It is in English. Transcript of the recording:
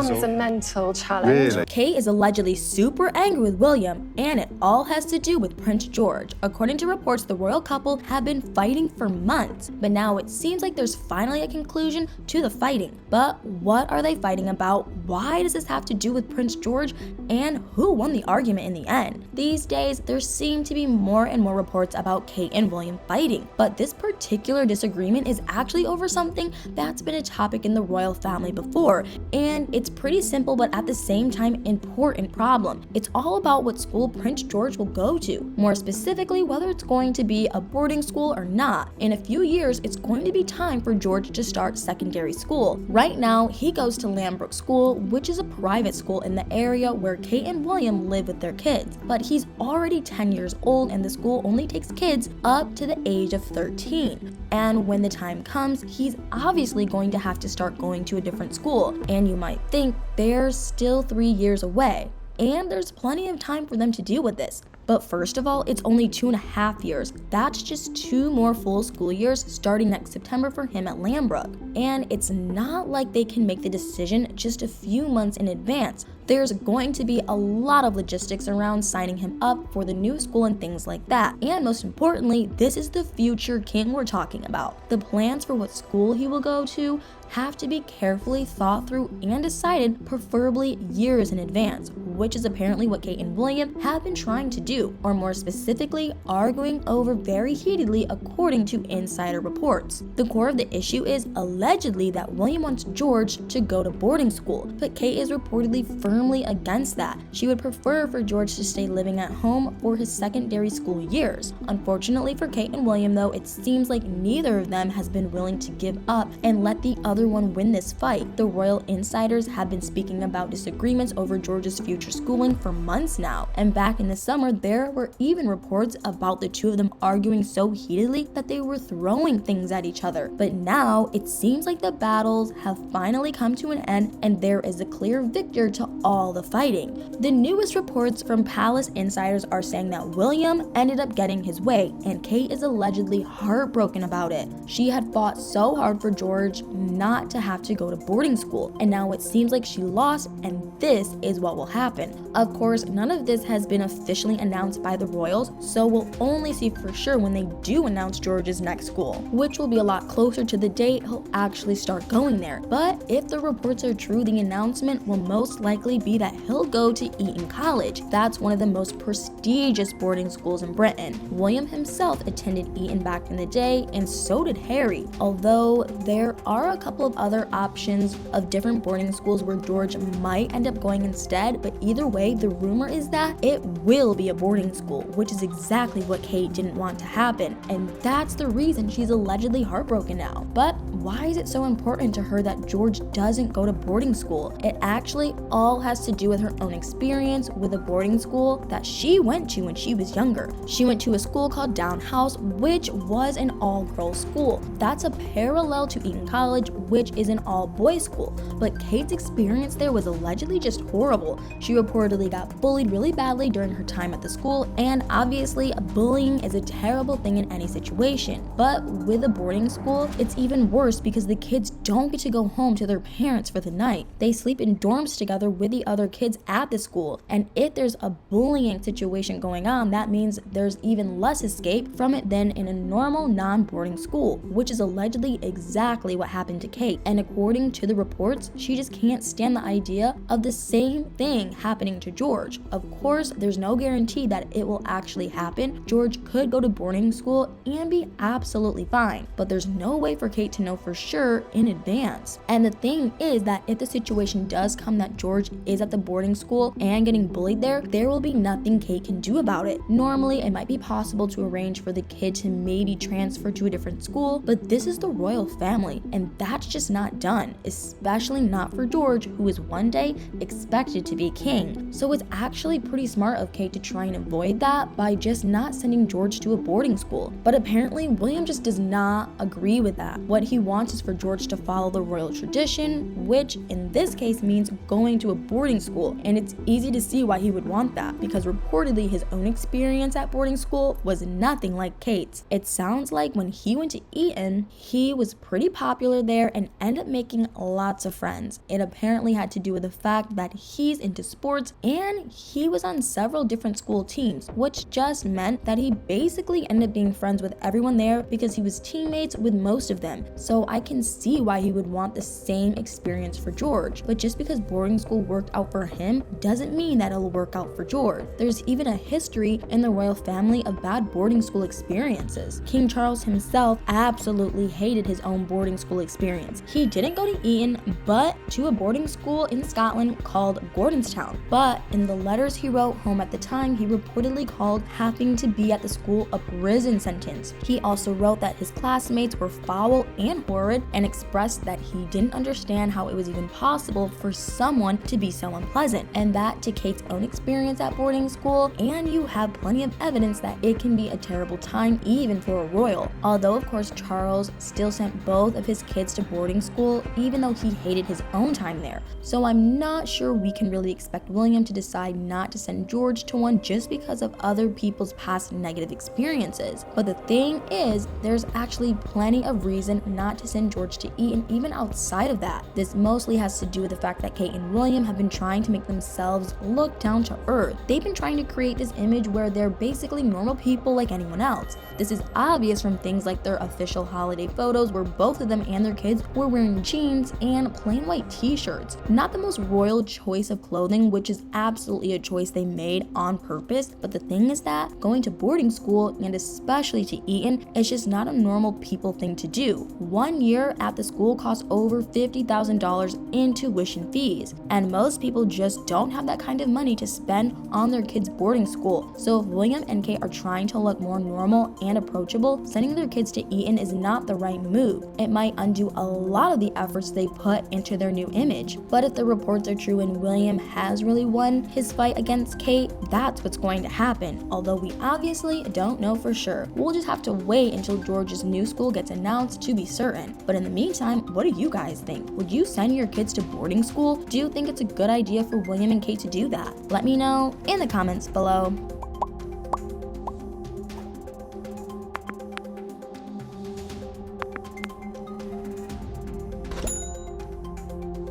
becomes a mental challenge. Really? Kate is allegedly super angry with William, and it all has to do with Prince George. According to reports, the royal couple have been fighting for months, but now it seems like there's finally a conclusion to the fighting. But what are they fighting about? Why does this have to do with Prince George? And who won the argument in the end? These days, there seem to be more and more reports about Kate and William fighting, but this particular disagreement is actually over something that's been a topic in the royal family before, and it's pretty simple but at the same time important problem. It's all about what school Prince George will go to, more specifically whether it's going to be a boarding school or not. In a few years, it's going to be time for George to start secondary school. Right now, he goes to Lambrook School, which is a private school in the area where Kate and William live with their kids, but he's already 10 years old and the school only takes kids up to the age of 13. And when the time comes, he's obviously going to have to start going to a different school. And you might think they're still 3 years away, and there's plenty of time for them to deal with this. But first of all, it's only 2.5 years. That's just 2 more full school years starting next September for him at Lambrook. And it's not like they can make the decision just a few months in advance. There's going to be a lot of logistics around signing him up for the new school and things like that. And most importantly, this is the future king we're talking about. The plans for what school he will go to have to be carefully thought through and decided, preferably years in advance, which is apparently what Kate and William have been trying to do, or more specifically, arguing over very heatedly according to insider reports. The core of the issue is allegedly that William wants George to go to boarding school, but Kate is reportedly firmly against that. She would prefer for George to stay living at home for his secondary school years. Unfortunately for Kate and William though, it seems like neither of them has been willing to give up and let the other one win this fight. The royal insiders have been speaking about disagreements over George's future schooling for months now, and back in the summer there were even reports about the two of them arguing so heatedly that they were throwing things at each other. But now it seems like the battles have finally come to an end and there is a clear victor to all the fighting. The newest reports from palace insiders are saying that William ended up getting his way, and Kate is allegedly heartbroken about it. She had fought so hard for George not to have to go to boarding school, and now it seems like she lost, and this is what will happen. Of course, none of this has been officially announced by the royals, so we'll only see for sure when they do announce George's next school, which will be a lot closer to the date he'll actually start going there. But if the reports are true, the announcement will most likely be that he'll go to Eton College. That's one of the most prestigious boarding schools in Britain. William himself attended Eton back in the day, and so did Harry, although there are a couple of other options of different boarding schools where George might end up going instead, but either way, the rumor is that it will be a boarding school, which is exactly what Kate didn't want to happen, and that's the reason she's allegedly heartbroken now. But why is it so important to her that George doesn't go to boarding school? It actually all has to do with her own experience with a boarding school that she went to when she was younger. She went to a school called Down House, which was an all-girls school. That's a parallel to Eton College, which is an all-boys school. But Kate's experience there was allegedly just horrible. She reportedly got bullied really badly during her time at the school, and obviously bullying is a terrible thing in any situation. But with a boarding school, it's even worse because the kids don't get to go home to their parents for the night. They sleep in dorms together with the other kids at the school, and if there's a bullying situation going on, that means there's even less escape from it than in a normal non-boarding school, which is allegedly exactly what happened to Kate. And according to the reports, she just can't stand the idea of the same thing happening to George. Of course, there's no guarantee that it will actually happen. George could go to boarding school and be absolutely fine, but there's no way for Kate to know for sure in advance. And the thing is that if the situation does come that George is at the boarding school and getting bullied there will be nothing Kate can do about it. Normally, it might be possible to arrange for the kid to maybe transfer to a different school, but this is the royal family, and that's just not done, especially not for George, who is one day expected to be king. thing. So it's actually pretty smart of Kate to try and avoid that by just not sending George to a boarding school. But apparently William just does not agree with that. What he wants is for George to follow the royal tradition, which in this case means going to a boarding school. And it's easy to see why he would want that, because reportedly his own experience at boarding school was nothing like Kate's. It sounds like when he went to Eton, he was pretty popular there and ended up making lots of friends. It apparently had to do with the fact that he's into sports and he was on several different school teams, which just meant that he basically ended up being friends with everyone there because he was teammates with most of them. So I can see why he would want the same experience for George. But just because boarding school worked out for him doesn't mean that it'll work out for George. There's even a history in the royal family of bad boarding school experiences. King Charles himself absolutely hated his own boarding school experience. He didn't go to Eton, but to a boarding school in Scotland called Gordonstown. But in the letters he wrote home at the time, he reportedly called having to be at the school a prison sentence. He also wrote that his classmates were foul and horrid and expressed that he didn't understand how it was even possible for someone to be so unpleasant, and that to Kate's own experience at boarding school, and you have plenty of evidence that it can be a terrible time even for a royal. Although of course Charles still sent both of his kids to boarding school even though he hated his own time there. So I'm not sure we can really expect William to decide not to send George to one just because of other people's past negative experiences. But the thing is, there's actually plenty of reason not to send George to Eton even outside of that. This mostly has to do with the fact that Kate and William have been trying to make themselves look down to earth. They've been trying to create this image where they're basically normal people like anyone else. This is obvious from things like their official holiday photos where both of them and their kids were wearing jeans and plain white t-shirts. Not the most royal choice of clothing, which is absolutely a choice they made on purpose, but the thing is that going to boarding school, and especially to Eton, is just not a normal people thing to do. 1 year at the school costs over $50,000 in tuition fees, and most people just don't have that kind of money to spend on their kids' boarding school. So if William and Kate are trying to look more normal and approachable, sending their kids to Eton is not the right move. It might undo a lot of the efforts they put into their new image. But if the reports are true and William has really won his fight against Kate, that's what's going to happen. Although we obviously don't know for sure. We'll just have to wait until George's new school gets announced to be certain. But in the meantime, what do you guys think? Would you send your kids to boarding school? Do you think it's a good idea for William and Kate to do that? Let me know in the comments below.